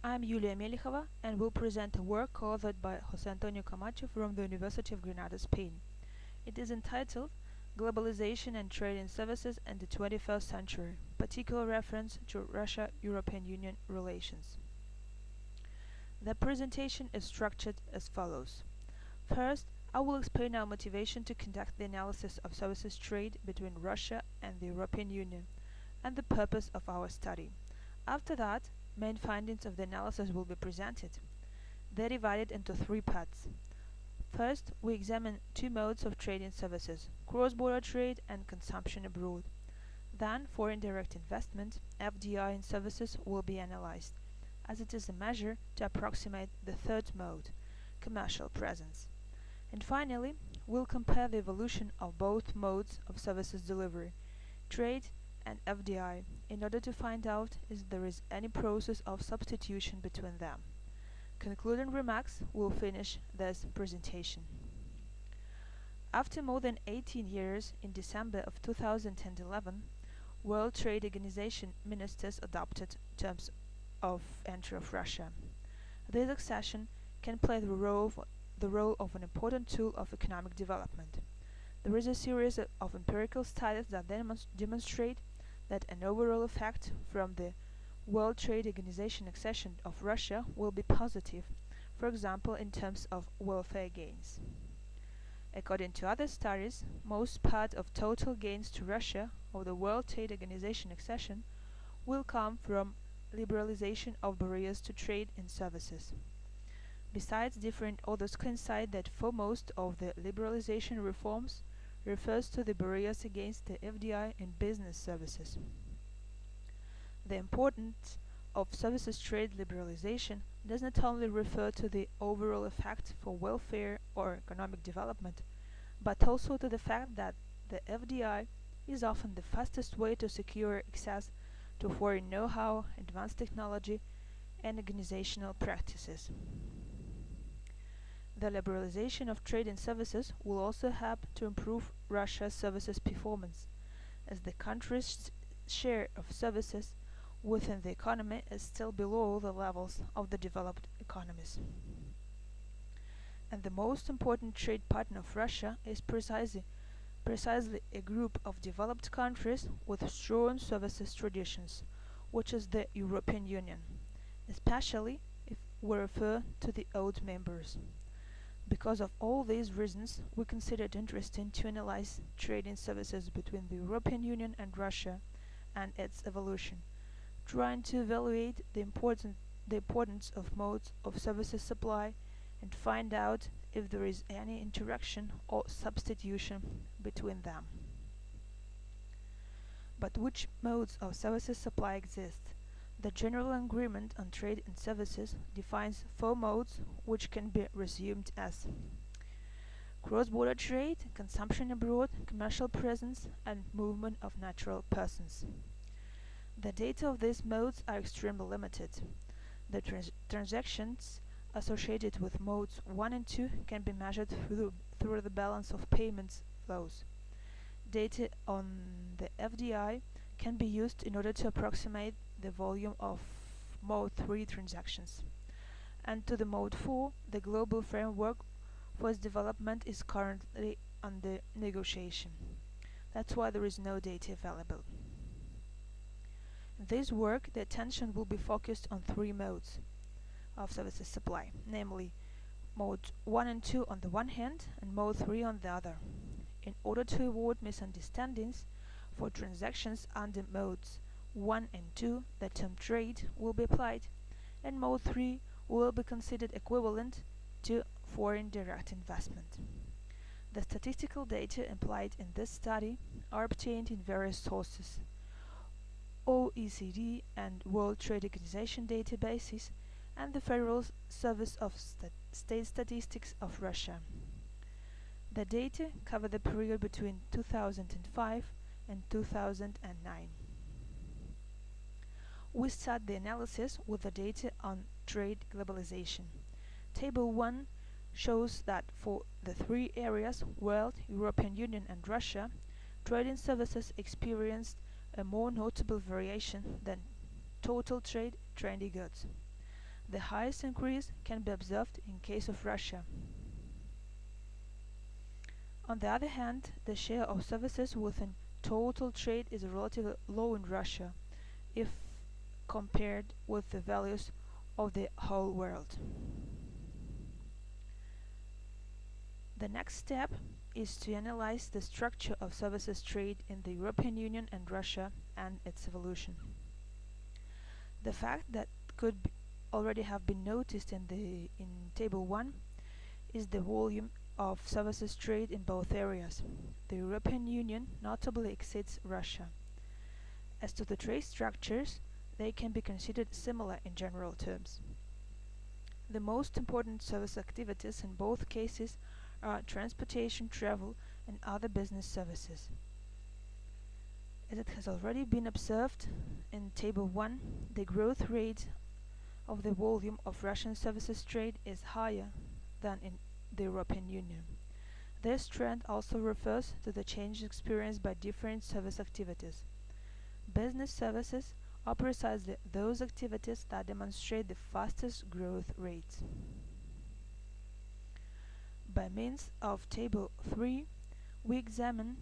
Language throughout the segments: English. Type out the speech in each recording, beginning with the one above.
I'm Yulia Melikhova and will present a work authored by José Camacho from the University of Granada, Spain. It is entitled Globalization and Trade in Services in the 21st Century, particular reference to Russia-European Union relations. The presentation is structured as follows. First, I will explain our motivation to conduct the analysis of services trade between Russia and the European Union and the purpose of our study. After that, main findings of the analysis will be presented. They are divided into three parts. First, we examine two modes of trade in services, cross-border trade and consumption abroad. Then, foreign direct investment, FDI in services, will be analyzed, as it is a measure to approximate the third mode, commercial presence. And finally, we'll compare the evolution of both modes of services delivery, trade and FDI, in order to find out if there is any process of substitution between them. Concluding remarks will finish this presentation. After more than 18 years, in December of 2011, World Trade Organization ministers adopted terms of entry of Russia. This accession can play the role of an important tool of economic development. There is a series of empirical studies that demonstrate that an overall effect from the World Trade Organization accession of Russia will be positive, for example in terms of welfare gains. According to other studies, most part of total gains to Russia of the World Trade Organization accession will come from liberalization of barriers to trade in services. Besides, different authors coincide that foremost of the liberalization reforms refers to the barriers against the FDI in business services. The importance of services trade liberalization does not only refer to the overall effect for welfare or economic development, but also to the fact that the FDI is often the fastest way to secure access to foreign know-how, advanced technology, and organizational practices. The liberalization of trade in services will also help to improve Russia's services performance, as the country's share of services within the economy is still below the levels of the developed economies. And the most important trade partner of Russia is precisely a group of developed countries with strong services traditions, which is the European Union, especially if we refer to the old members. Because of all these reasons, we consider it interesting to analyze trade in services between the European Union and Russia and its evolution, trying to evaluate the importance of modes of services supply and find out if there is any interaction or substitution between them. But which modes of services supply exist? The General Agreement on Trade and Services defines four modes which can be resumed as cross-border trade, consumption abroad, commercial presence, and movement of natural persons. The data of these modes are extremely limited. The transactions associated with modes 1 and 2 can be measured through the balance of payments flows. Data on the FDI can be used in order to approximate the volume of Mode 3 transactions. And to the Mode 4, the global framework for its development is currently under negotiation. That's why there is no data available. In this work, the attention will be focused on three modes of services supply, namely Mode 1 and 2 on the one hand and Mode 3 on the other. In order to avoid misunderstandings, for transactions under Modes 1 and 2, the term trade will be applied, and Mode 3 will be considered equivalent to foreign direct investment. The statistical data implied in this study are obtained in various sources: OECD and World Trade Organization databases, and the Federal Service of State Statistics of Russia. The data cover the period between 2005 and 2009. We start the analysis with the data on trade globalization. Table 1 shows that for the three areas, World, European Union and Russia, trade in services experienced a more notable variation than total trade, trendy goods. The highest increase can be observed in case of Russia. On the other hand, the share of services within total trade is relatively low in Russia, if compared with the values of the whole world. The next step is to analyze the structure of services trade in the European Union and Russia and its evolution. The fact that could already have been noticed in Table 1 is the volume of services trade in both areas. The European Union notably exceeds Russia. As to the trade structures, they can be considered similar in general terms. The most important service activities in both cases are transportation, travel, and other business services. As it has already been observed in Table 1, the growth rate of the volume of Russian services trade is higher than in the European Union. This trend also refers to the changes experienced by different service activities. Business services are precisely those activities that demonstrate the fastest growth rates. By means of Table 3, we examine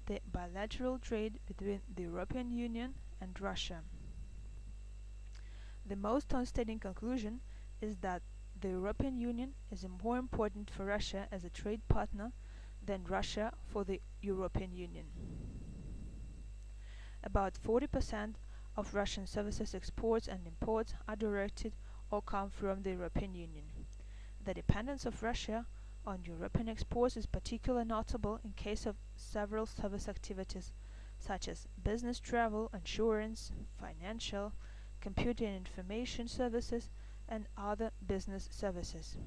the bilateral trade between the European Union and Russia. The most outstanding conclusion is that the European Union is more important for Russia as a trade partner than Russia for the European Union. About 40% of Russian services exports and imports are directed or come from the European Union. The dependence of Russia on European exports is particularly notable in case of several service activities such as business travel, insurance, financial, computer and information services, and other business services.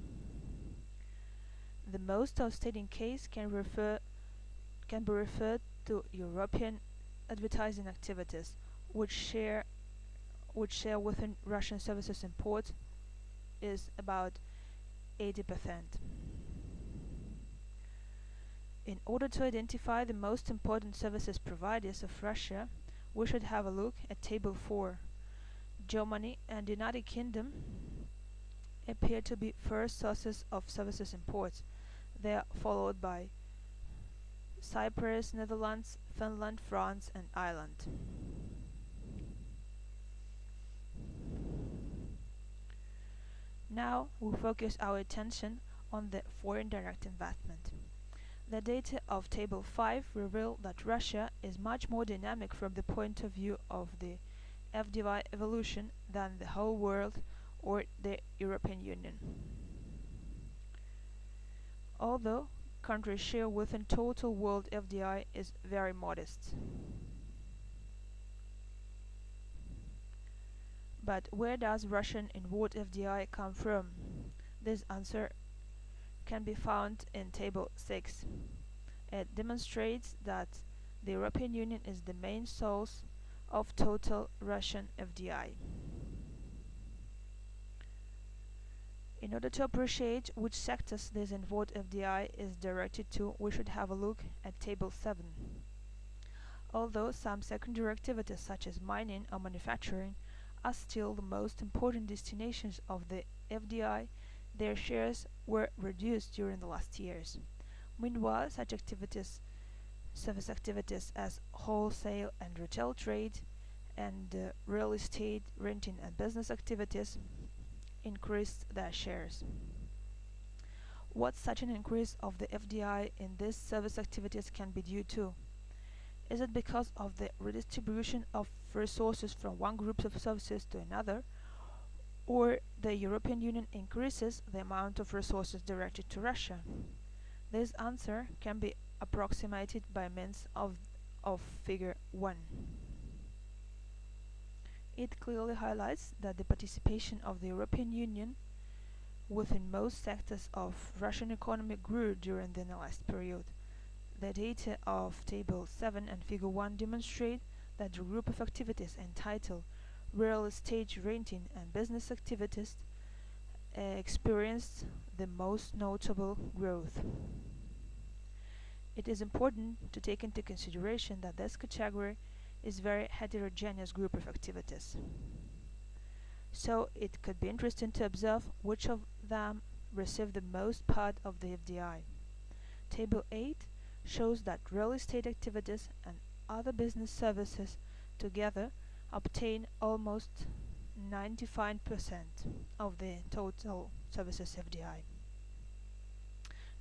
The most outstanding case can be referred to European advertising activities, which share within Russian services import is about 80%. In order to identify the most important services providers of Russia, we should have a look at Table 4. Germany and the United Kingdom appear to be first sources of services imports. They are followed by Cyprus, Netherlands, Finland, France, and Ireland. Now we focus our attention on the foreign direct investment. The data of Table 5 reveal that Russia is much more dynamic from the point of view of the FDI evolution than the whole world or the European Union. Although country's share within total world FDI is very modest. But where does Russian inward FDI come from? This answer can be found in Table 6. It demonstrates that the European Union is the main source of total Russian FDI. In order to appreciate which sectors this inward FDI is directed to, we should have a look at Table 7. Although some secondary activities such as mining or manufacturing are still the most important destinations of the FDI, their shares were reduced during the last years. Meanwhile, such activities, service activities as wholesale and retail trade and real estate, renting and business activities increased their shares. What such an increase of the FDI in these service activities can be due to? Is it because of the redistribution of resources from one group of services to another, or the European Union increases the amount of resources directed to Russia? This answer can be approximated by means of Figure 1. It clearly highlights that the participation of the European Union within most sectors of Russian economy grew during the last period. The data of Table 7 and Figure 1 demonstrate that the group of activities entitled real estate, renting and business activities experienced the most notable growth. It is important to take into consideration that this category is a very heterogeneous group of activities. So it could be interesting to observe which of them receive the most part of the FDI. Table 8 shows that real estate activities and other business services together obtain almost 95% of the total services FDI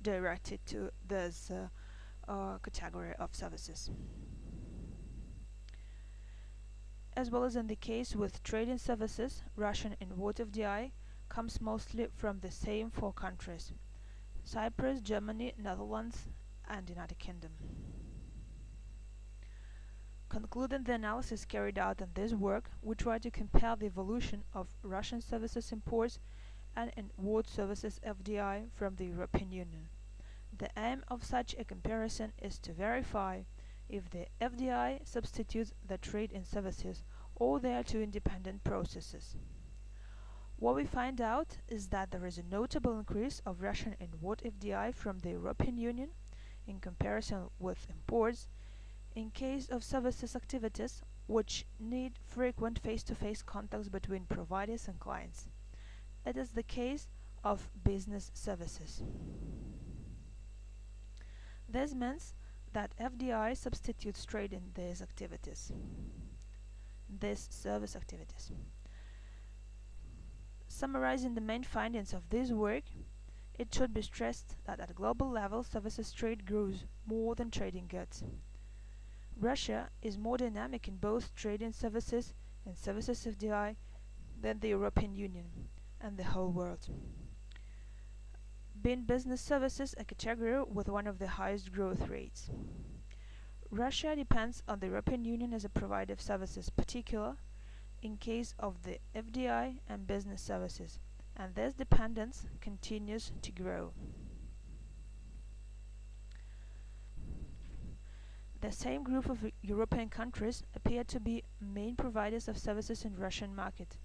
directed to this category of services. As well as in the case with trading services, Russian inward FDI comes mostly from the same four countries: Cyprus, Germany, Netherlands, and United Kingdom. Concluding the analysis carried out in this work, we try to compare the evolution of Russian services imports and inward services FDI from the European Union. The aim of such a comparison is to verify if the FDI substitutes the trade in services or they are two independent processes. What we find out is that there is a notable increase of Russian inward FDI from the European Union in comparison with imports in case of services activities which need frequent face-to-face contacts between providers and clients. It is the case of business services. This means that FDI substitutes trade in these service activities. Summarizing the main findings of this work, it should be stressed that at global level services trade grows more than trading goods. Russia is more dynamic in both trading services and services FDI than the European Union and the whole world, being business services a category with one of the highest growth rates. Russia depends on the European Union as a provider of services, particularly in case of the FDI and business services, and this dependence continues to grow. The same group of European countries appear to be main providers of services in Russian market.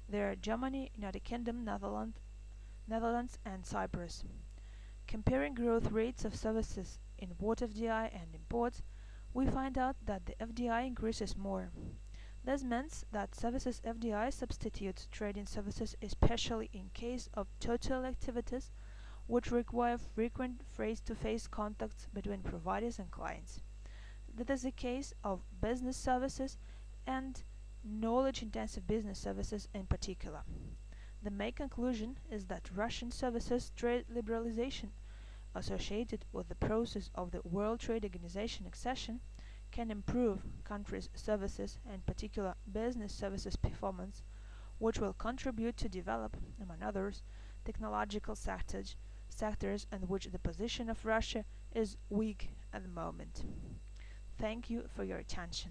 They are Germany, United Kingdom, Netherlands and Cyprus. Comparing growth rates of services in inward FDI and imports, we find out that the FDI increases more. This means that services FDI substitutes trading services, especially in case of total activities which require frequent face-to-face contacts between providers and clients. That is the case of business services and knowledge-intensive business services in particular. The main conclusion is that Russian services trade liberalization associated with the process of the World Trade Organization accession can improve countries' services and particular business services performance, which will contribute to develop, among others, technological sectors in which the position of Russia is weak at the moment. Thank you for your attention.